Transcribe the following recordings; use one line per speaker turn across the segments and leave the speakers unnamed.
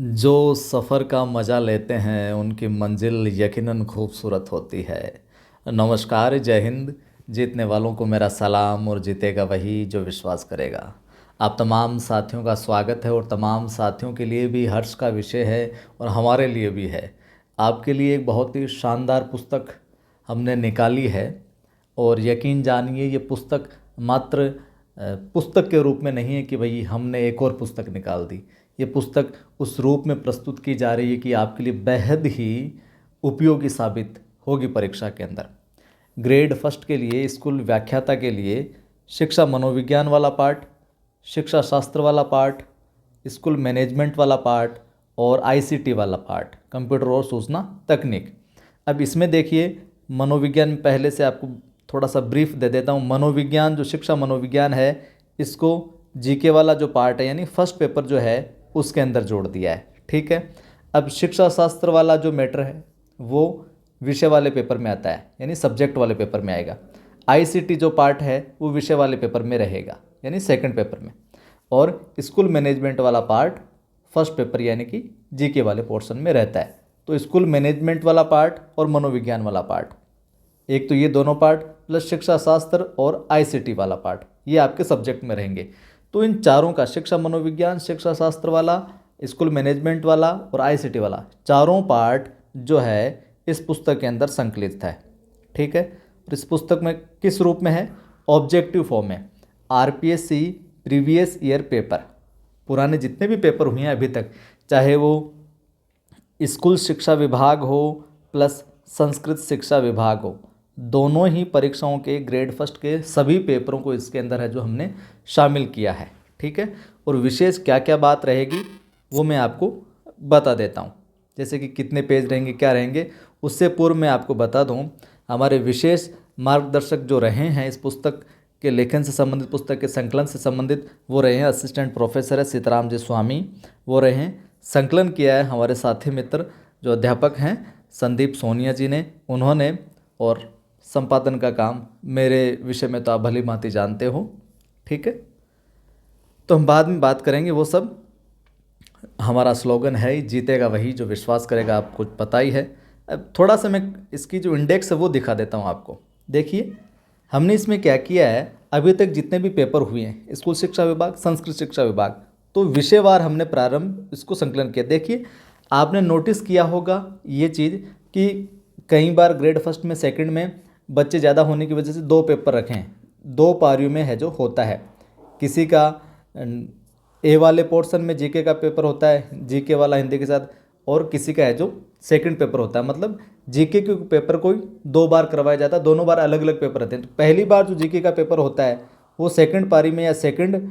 जो सफ़र का मज़ा लेते हैं उनकी मंजिल यकीनन खूबसूरत होती है। नमस्कार, जय हिंद। जीतने वालों को मेरा सलाम और जीतेगा वही जो विश्वास करेगा। आप तमाम साथियों का स्वागत है और तमाम साथियों के लिए भी हर्ष का विषय है और हमारे लिए भी है। आपके लिए एक बहुत ही शानदार पुस्तक हमने निकाली है और यकीन जानिए ये पुस्तक मात्र पुस्तक के रूप में नहीं है कि भाई हमने एक और पुस्तक निकाल दी। ये पुस्तक उस रूप में प्रस्तुत की जा रही है कि आपके लिए बेहद ही उपयोगी साबित होगी परीक्षा के अंदर। ग्रेड फर्स्ट के लिए, स्कूल व्याख्याता के लिए शिक्षा मनोविज्ञान वाला पार्ट, शिक्षा शास्त्र वाला पार्ट, स्कूल मैनेजमेंट वाला पार्ट और आईसीटी वाला पार्ट, कंप्यूटर और सूचना तकनीक। अब इसमें देखिए, मनोविज्ञान में पहले से आपको थोड़ा सा ब्रीफ दे देता हूँ। मनोविज्ञान, जो शिक्षा मनोविज्ञान है, इसको जीके वाला जो पार्ट है यानी फर्स्ट पेपर जो है उसके अंदर जोड़ दिया है। ठीक है। अब शिक्षा शास्त्र वाला जो मैटर है वो विषय वाले पेपर में आता है यानी सब्जेक्ट वाले पेपर में आएगा। आईसीटी जो पार्ट है वो विषय वाले पेपर में रहेगा यानी सेकंड पेपर में। और स्कूल मैनेजमेंट वाला पार्ट फर्स्ट पेपर यानी कि जीके वाले पोर्शन में रहता है। तो स्कूल मैनेजमेंट वाला पार्ट और मनोविज्ञान वाला पार्ट, एक तो ये दोनों पार्ट प्लस शिक्षा शास्त्र और आईसीटी वाला पार्ट, ये आपके सब्जेक्ट में रहेंगे। तो इन चारों का, शिक्षा मनोविज्ञान, शिक्षा शास्त्र वाला, स्कूल मैनेजमेंट वाला और आईसीटी वाला, चारों पार्ट जो है इस पुस्तक के अंदर संकलित है। ठीक है। और इस पुस्तक में किस रूप में है? ऑब्जेक्टिव फॉर्म में। आरपीएससी प्रीवियस ईयर पेपर, पुराने जितने भी पेपर हुए हैं अभी तक, चाहे वो स्कूल शिक्षा विभाग हो प्लस संस्कृत शिक्षा विभाग हो, दोनों ही परीक्षाओं के ग्रेड फर्स्ट के सभी पेपरों को इसके अंदर है जो हमने शामिल किया है। ठीक है। और विशेष क्या क्या बात रहेगी वो मैं आपको बता देता हूँ, जैसे कि कितने पेज रहेंगे, क्या रहेंगे। उससे पूर्व मैं आपको बता दूँ, हमारे विशेष मार्गदर्शक जो रहे हैं इस पुस्तक के लेखन से संबंधित, पुस्तक के संकलन से संबंधित, वो रहे हैं असिस्टेंट प्रोफेसर है सीताराम जी स्वामी, वो रहे हैं। संकलन किया है हमारे साथी मित्र जो अध्यापक हैं संदीप सोनिया जी ने, उन्होंने। और संपादन का काम मेरे विषय में तो आप भली भांति जानते हो। ठीक है। तो हम बाद में बात करेंगे वो सब। हमारा स्लोगन है ही, जीतेगा वही जो विश्वास करेगा, आपको पता ही है। अब थोड़ा सा मैं इसकी जो इंडेक्स है वो दिखा देता हूँ आपको। देखिए हमने इसमें क्या किया है, अभी तक जितने भी पेपर हुए हैं स्कूल शिक्षा विभाग, संस्कृत शिक्षा विभाग, तो विषयवार हमने प्रारंभ इसको संकलन किया। देखिए आपने नोटिस किया होगा ये चीज़ कि कई बार ग्रेड फर्स्ट में, सेकंड में बच्चे ज़्यादा होने की वजह से दो पेपर रखे हैं, दो पारियों में है जो होता है। किसी का ए वाले पोर्शन में जीके का पेपर होता है, जीके वाला हिंदी के साथ, और किसी का है जो सेकंड पेपर होता है। मतलब जीके के पेपर को दो बार करवाया जाता है, दोनों बार अलग अलग पेपर रहते हैं। तो पहली बार जो जीके का पेपर होता है वो सेकंड पारी में या सेकंड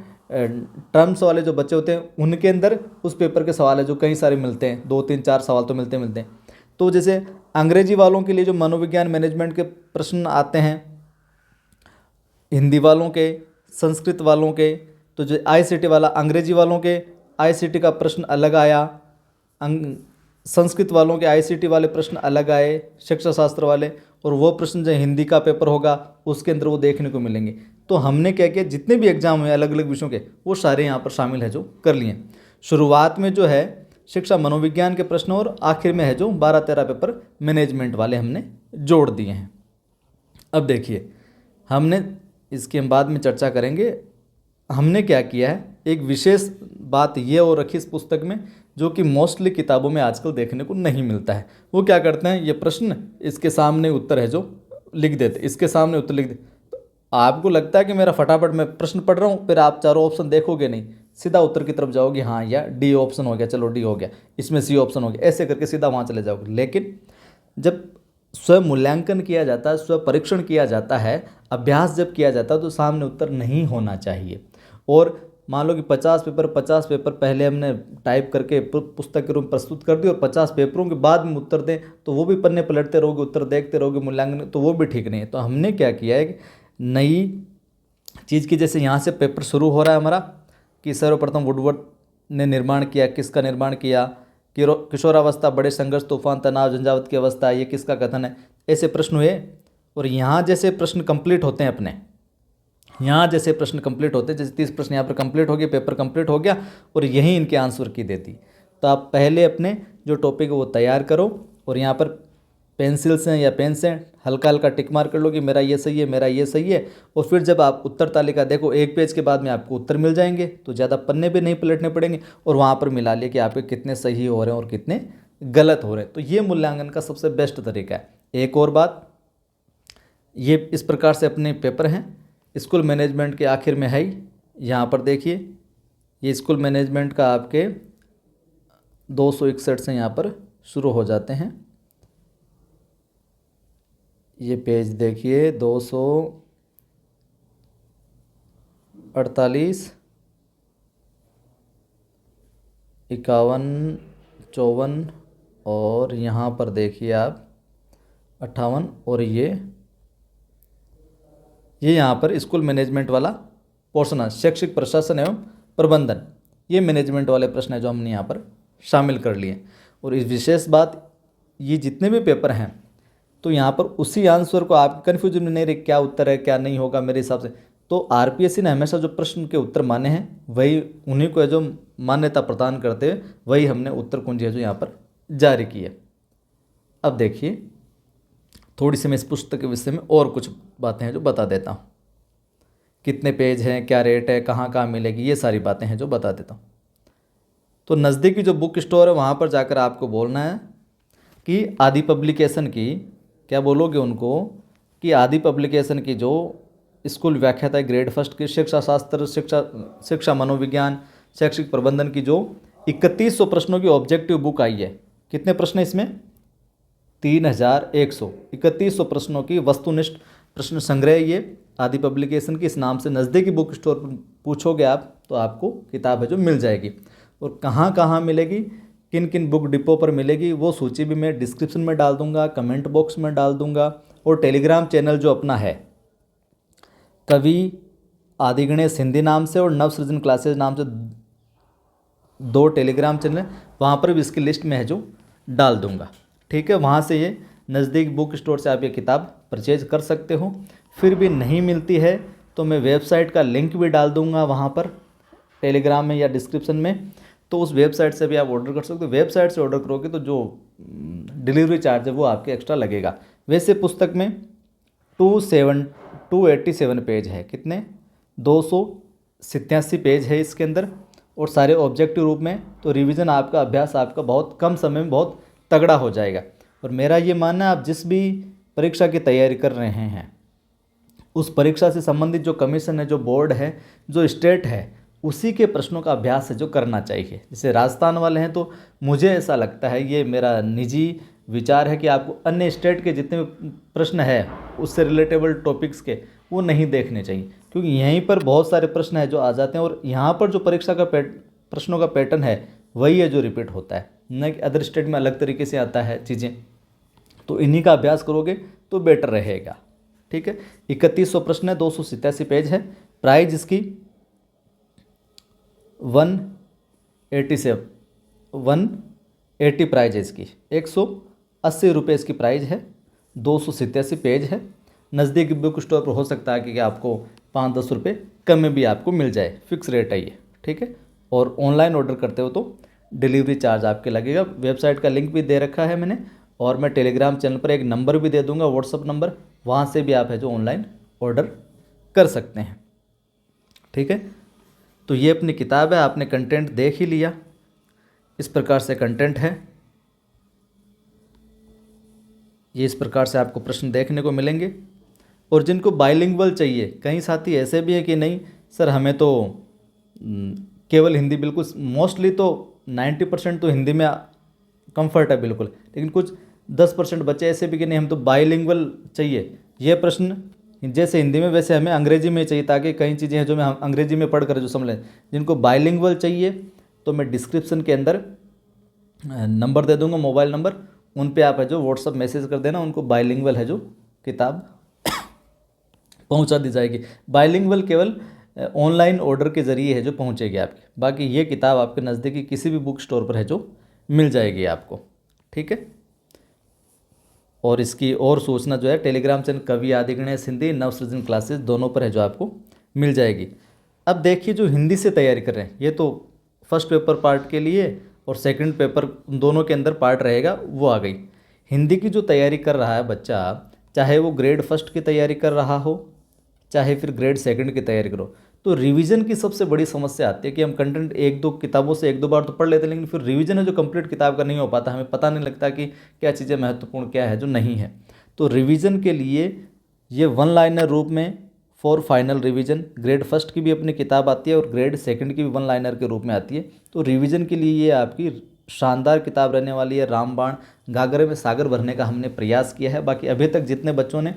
टर्म्स वाले जो बच्चे होते हैं उनके अंदर उस पेपर के सवाल है जो कई सारे मिलते हैं, 2 3 4 सवाल तो मिलते हैं। तो जैसे अंग्रेजी वालों के लिए जो मनोविज्ञान मैनेजमेंट के प्रश्न आते हैं, हिंदी वालों के, संस्कृत वालों के, तो जो आईसीटी वाला, अंग्रेजी वालों के आईसीटी का प्रश्न अलग आया, संस्कृत वालों के आईसीटी वाले प्रश्न अलग आए, शिक्षा शास्त्र वाले, और वो प्रश्न जो हिंदी का पेपर होगा उसके अंदर वो देखने को मिलेंगे। तो हमने क्या किया, जितने भी एग्जाम हुए अलग अलग विषयों के वो सारे यहाँ पर शामिल है जो कर लिए। शुरुआत में जो है शिक्षा मनोविज्ञान के प्रश्न और आखिर में है जो 12 13 पेपर मैनेजमेंट वाले हमने जोड़ दिए हैं। अब देखिए हमने, इसकी हम बाद में चर्चा करेंगे, हमने क्या किया है, एक विशेष बात ये और रखी इस पुस्तक में जो कि मोस्टली किताबों में आजकल देखने को नहीं मिलता है। वो क्या करते हैं, ये प्रश्न, इसके सामने उत्तर है जो लिख देते, इसके सामने उत्तर लिख देते। तो आपको लगता है कि मेरा फटाफट मैं प्रश्न पढ़ रहा हूँ, फिर आप चारों ऑप्शन देखोगे नहीं, सीधा उत्तर की तरफ जाओगे। हाँ, या डी ऑप्शन हो गया, चलो डी हो गया, इसमें सी ऑप्शन हो गया, ऐसे करके सीधा वहाँ चले जाओगे। लेकिन जब स्वयं मूल्यांकन किया जाता है, स्व परीक्षण किया जाता है, अभ्यास जब किया जाता है, तो सामने उत्तर नहीं होना चाहिए। और मान लो कि 50 पेपर पहले हमने टाइप करके पुस्तक के रूप में प्रस्तुत कर दी और 50 पेपरों के बाद में उत्तर दें, तो वो भी पन्ने पलटते रहोगे, उत्तर देखते रहोगे, मूल्यांकन, तो वो भी ठीक नहीं है। तो हमने क्या किया है कि नई चीज़ की, जैसे यहाँ से पेपर शुरू हो रहा है हमारा कि सर्वप्रथम वुडवर्ड ने निर्माण किया, किसका निर्माण किया, किशोरावस्था, बड़े संघर्ष, तूफान, तनाव, झंझावत की अवस्था, ये किसका कथन है, ऐसे प्रश्न हुए। और यहाँ जैसे प्रश्न कंप्लीट होते हैं अपने, यहाँ जैसे प्रश्न कंप्लीट होते हैं, जैसे 30 प्रश्न यहाँ पर कंप्लीट हो गए, पेपर कंप्लीट हो गया और यहीं इनके आंसर की देती। तो आप पहले अपने जो टॉपिक है वो तैयार करो और यहाँ पर पेंसिल से या पेन से हल्का हल्का टिक मार कर लो कि मेरा ये सही है, मेरा ये सही है। और फिर जब आप उत्तर तालिका देखो, एक पेज के बाद में आपको उत्तर मिल जाएंगे, तो ज़्यादा पन्ने भी नहीं पलटने पड़ेंगे और वहाँ पर मिला लिए कि आपके कितने सही हो रहे हैं और कितने गलत हो रहे हैं। तो ये मूल्यांकन का सबसे बेस्ट तरीका है। एक और बात, ये इस प्रकार से अपने पेपर हैं स्कूल मैनेजमेंट के आखिर में है ही। यहाँ पर देखिए, ये स्कूल मैनेजमेंट का आपके 261 से यहाँ पर शुरू हो जाते हैं। ये पेज देखिए 248, 51, 54 और यहाँ पर देखिए आप 58 और ये यहाँ पर स्कूल मैनेजमेंट वाला पोर्शन है, शैक्षिक प्रशासन एवं प्रबंधन। ये मैनेजमेंट वाले प्रश्न है जो हमने यहाँ पर शामिल कर लिए। और इस विशेष बात, ये जितने भी पेपर हैं तो यहाँ पर उसी आंसर को आप कन्फ्यूजन में नहीं रहे क्या उत्तर है क्या नहीं होगा मेरे हिसाब से। तो आरपीएससी ने हमेशा जो प्रश्न के उत्तर माने हैं वही उन्हीं को है जो मान्यता प्रदान करते हैं, वही हमने उत्तर कुंजी है जो यहाँ पर जारी की है। अब देखिए, थोड़ी सी मैं इस पुस्तक के विषय में और कुछ बातें हैं जो बता देता हूँ। कितने पेज हैं, क्या रेट है, कहाँ कहाँ मिलेगी, ये सारी बातें हैं जो बता देता हूँ। तो नज़दीकी जो बुक स्टोर है वहाँ पर जाकर आपको बोलना है कि आदि पब्लिकेशन की, क्या बोलोगे उनको कि आदि पब्लिकेशन की जो स्कूल व्याख्याता है ग्रेड फर्स्ट की, शिक्षा शास्त्र, शिक्षा मनोविज्ञान, शैक्षिक प्रबंधन की जो 3100 प्रश्नों की ऑब्जेक्टिव बुक आई है। कितने प्रश्न है इसमें? 3100, 3100 प्रश्नों की वस्तुनिष्ठ प्रश्न संग्रह ये आदि पब्लिकेशन की। इस नाम से नज़दीकी बुक स्टोर पर पूछोगे आप तो आपको किताब है जो मिल जाएगी। और कहाँ कहाँ मिलेगी, किन किन बुक डिपो पर मिलेगी, वो सूची भी मैं डिस्क्रिप्शन में डाल दूंगा, कमेंट बॉक्स में डाल दूंगा। और टेलीग्राम चैनल जो अपना है कवि आदिगणेश हिंदी नाम से और नवसृजन क्लासेज नाम से 2 टेलीग्राम चैनल, वहाँ पर भी इसकी लिस्ट में है जो डाल दूंगा। ठीक है, वहाँ से ये नज़दीक बुक स्टोर से आप ये किताब परचेज कर सकते हो। फिर भी नहीं मिलती है तो मैं वेबसाइट का लिंक भी डाल दूंगा वहाँ पर टेलीग्राम में या डिस्क्रिप्शन में, तो उस वेबसाइट से भी आप ऑर्डर कर सकते हो। वेबसाइट से ऑर्डर करोगे तो जो डिलीवरी चार्ज है वो आपके एक्स्ट्रा लगेगा। वैसे पुस्तक में 287 पेज है। कितने? 287 पेज है इसके अंदर, और सारे ऑब्जेक्टिव रूप में। तो रिवीजन आपका, अभ्यास आपका बहुत कम समय में बहुत तगड़ा हो जाएगा। और मेरा ये मानना है, आप जिस भी परीक्षा की तैयारी कर रहे हैं उस परीक्षा से संबंधित जो कमीशन है, जो बोर्ड है, जो स्टेट है, उसी के प्रश्नों का अभ्यास है जो करना चाहिए। जैसे राजस्थान वाले हैं तो मुझे ऐसा लगता है, ये मेरा निजी विचार है कि आपको अन्य स्टेट के जितने प्रश्न है उससे रिलेटेबल टॉपिक्स के वो नहीं देखने चाहिए, क्योंकि यहीं पर बहुत सारे प्रश्न है जो आ जाते हैं और यहाँ पर जो परीक्षा का प्रश्नों का पैटर्न है वही है जो रिपीट होता है, न कि अदर स्टेट में अलग तरीके से आता है चीज़ें। तो इन्हीं का अभ्यास करोगे तो बेटर रहेगा। ठीक है, 3100 प्रश्न है, 287 पेज है। प्राइज इसकी 180 प्राइज है इसकी, 180 रुपये इसकी प्राइज है। 287 पेज है। नज़दीकी बुक स्टोर पर हो सकता है कि आपको 5-10 रुपये कम में भी आपको मिल जाए, फिक्स रेट है ये। ठीक है, और ऑनलाइन ऑर्डर करते हो तो डिलीवरी चार्ज आपके लगेगा। वेबसाइट का लिंक भी दे रखा है मैंने, और मैं टेलीग्राम चैनल पर एक नंबर भी दे दूंगा, व्हाट्सअप नंबर, वहाँ से भी आप है जो ऑनलाइन ऑर्डर कर सकते हैं। ठीक है, तो ये अपनी किताब है, आपने कंटेंट देख ही लिया। इस प्रकार से कंटेंट है, ये इस प्रकार से आपको प्रश्न देखने को मिलेंगे। और जिनको बाइलिंगुअल चाहिए, कई साथी ऐसे भी हैं कि नहीं सर हमें तो केवल हिंदी, बिल्कुल मोस्टली तो 90% तो हिंदी में कंफर्ट है बिल्कुल, लेकिन कुछ 10% बच्चे ऐसे भी कि नहीं हम तो बाइलिंगुअल चाहिए। ये प्रश्न जैसे हिंदी में वैसे हमें अंग्रेजी में चाहिए, ताकि कई चीज़ें हैं जो मैं अंग्रेजी में पढ़ कर जो समझ लें। जिनको बाइलिंगुअल चाहिए तो मैं डिस्क्रिप्शन के अंदर नंबर दे दूंगा, मोबाइल नंबर, उन पे आप है जो व्हाट्सअप मैसेज कर देना, उनको बाइलिंगुअल है जो किताब पहुंचा दी जाएगी। बाइलिंगुअल केवल ऑनलाइन ऑर्डर के ज़रिए है जो पहुंचेगी आपकी, बाकी ये किताब आपके नज़दीकी किसी भी बुक स्टोर पर है जो मिल जाएगी आपको। ठीक है, और इसकी और सूचना जो है टेलीग्राम चैनल कवि आदिगणेश हिंदी, नवसृजन क्लासेस, दोनों पर है जो आपको मिल जाएगी। अब देखिए, जो हिंदी से तैयारी कर रहे हैं, ये तो फर्स्ट पेपर पार्ट के लिए और सेकंड पेपर दोनों के अंदर पार्ट रहेगा वो आ गई। हिंदी की जो तैयारी कर रहा है बच्चा, चाहे वो ग्रेड फर्स्ट की तैयारी कर रहा हो चाहे फिर ग्रेड सेकंड की तैयारी करो, तो रिवीजन की सबसे बड़ी समस्या आती है कि हम कंटेंट एक दो किताबों से एक दो बार तो पढ़ लेते हैं, लेकिन फिर रिवीजन है जो कंप्लीट किताब का नहीं हो पाता, हमें पता नहीं लगता कि क्या चीज़ें महत्वपूर्ण क्या है जो नहीं है। तो रिवीजन के लिए ये वन लाइनर रूप में for final revision, grade first की भी अपनी किताब आती है और ग्रेड सेकंड की भी वन लाइनर के रूप में आती है। तो रिवीजन के लिए ये आपकी शानदार किताब रहने वाली है। रामबाण गागरे में सागर भरने का हमने प्रयास किया है। बाकी अभी तक जितने बच्चों ने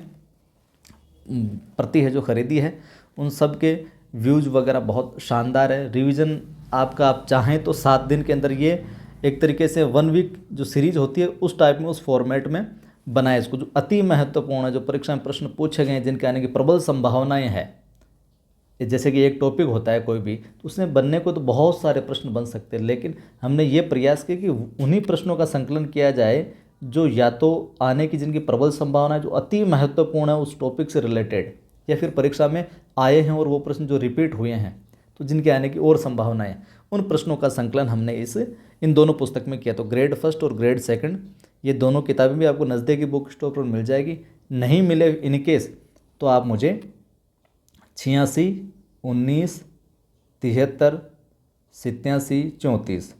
प्रति है जो ख़रीदी है उन सब के व्यूज़ वगैरह बहुत शानदार है। रिवीजन आपका आप चाहें तो 7 दिन के अंदर ये एक तरीके से 1 वीक जो सीरीज होती है उस टाइप में, उस फॉर्मेट में बनाए इसको, जो अति महत्वपूर्ण है, जो परीक्षा में प्रश्न पूछे गए हैं, जिनके आने की प्रबल संभावनाएं हैं। जैसे कि एक टॉपिक होता है कोई भी, तो उसमें बनने को तो बहुत सारे प्रश्न बन सकते हैं, लेकिन हमने ये प्रयास किया कि उन्हीं प्रश्नों का संकलन किया जाए जो या तो आने की जिनकी प्रबल संभावना है, जो अति महत्वपूर्ण है उस टॉपिक से रिलेटेड, या फिर परीक्षा में आए हैं और वो प्रश्न जो रिपीट हुए हैं तो जिनके आने की और संभावना है, उन प्रश्नों का संकलन हमने इन दोनों पुस्तक में किया। तो ग्रेड फर्स्ट और ग्रेड सेकंड ये दोनों किताबें भी आपको नज़दीकी बुक स्टोर पर मिल जाएगी। नहीं मिले इन केस तो आप मुझे 86 19 73 87 34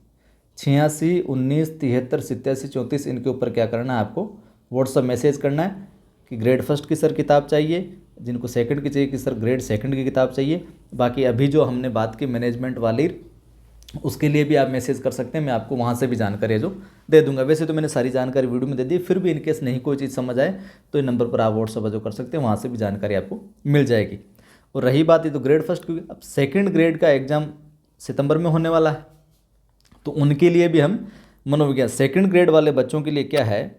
86 19 73 87 34 इनके ऊपर क्या करना है, आपको व्हाट्सअप मैसेज करना है कि ग्रेड फर्स्ट की सर किताब चाहिए, जिनको सेकंड की चाहिए कि सर ग्रेड सेकंड की किताब चाहिए। बाकी अभी जो हमने बात की मैनेजमेंट वाली, उसके लिए भी आप मैसेज कर सकते हैं, मैं आपको वहाँ से भी जानकारी जो दे दूंगा। वैसे तो मैंने सारी जानकारी वीडियो में दे दी, फिर भी इनकेस नहीं कोई चीज़ समझ आए तो इन नंबर पर आप व्हाट्सअप जो कर सकते हैं, वहाँ से भी जानकारी आपको मिल जाएगी। और रही बात ये तो ग्रेड फर्स्ट की, अब सेकंड ग्रेड का एग्ज़ाम सितंबर में होने वाला है, तो उनके लिए भी हम मनोविज्ञान सेकंड ग्रेड वाले बच्चों के लिए क्या है,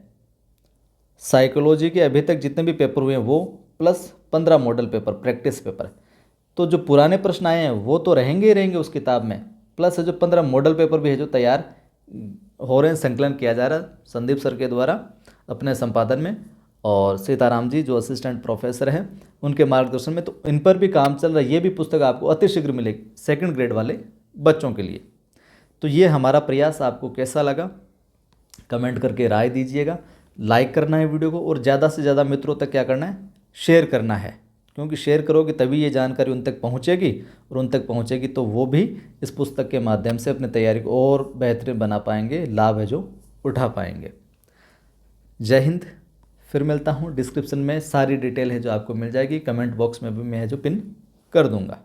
साइकोलॉजी के अभी तक जितने भी पेपर हुए हैं वो plus 15 model paper practice paper, तो जो पुराने प्रश्न आए हैं वो तो रहेंगे ही रहेंगे उस किताब में, प्लस जो 15 मॉडल पेपर भी है जो तैयार हो रहे हैं, संकलन किया जा रहा है संदीप सर के द्वारा अपने संपादन में, और सीताराम जी जो असिस्टेंट प्रोफेसर हैं उनके मार्गदर्शन में, तो इन पर भी काम चल रहा है। ये भी पुस्तक आपको अतिशीघ्र मिलेगी सेकंड ग्रेड वाले बच्चों के लिए। तो ये हमारा प्रयास आपको कैसा लगा कमेंट करके राय दीजिएगा। लाइक करना है वीडियो को और ज़्यादा से ज़्यादा मित्रों तक क्या करना है, शेयर करना है, क्योंकि शेयर करोगे तभी ये जानकारी उन तक पहुँचेगी, और उन तक पहुँचेगी तो वो भी इस पुस्तक के माध्यम से अपनी तैयारी को और बेहतरीन बना पाएंगे, लाभ है जो उठा पाएंगे। जय हिंद। फिर मिलता हूँ, डिस्क्रिप्शन में सारी डिटेल है जो आपको मिल जाएगी, कमेंट बॉक्स में भी मैं है जो पिन कर दूँगा।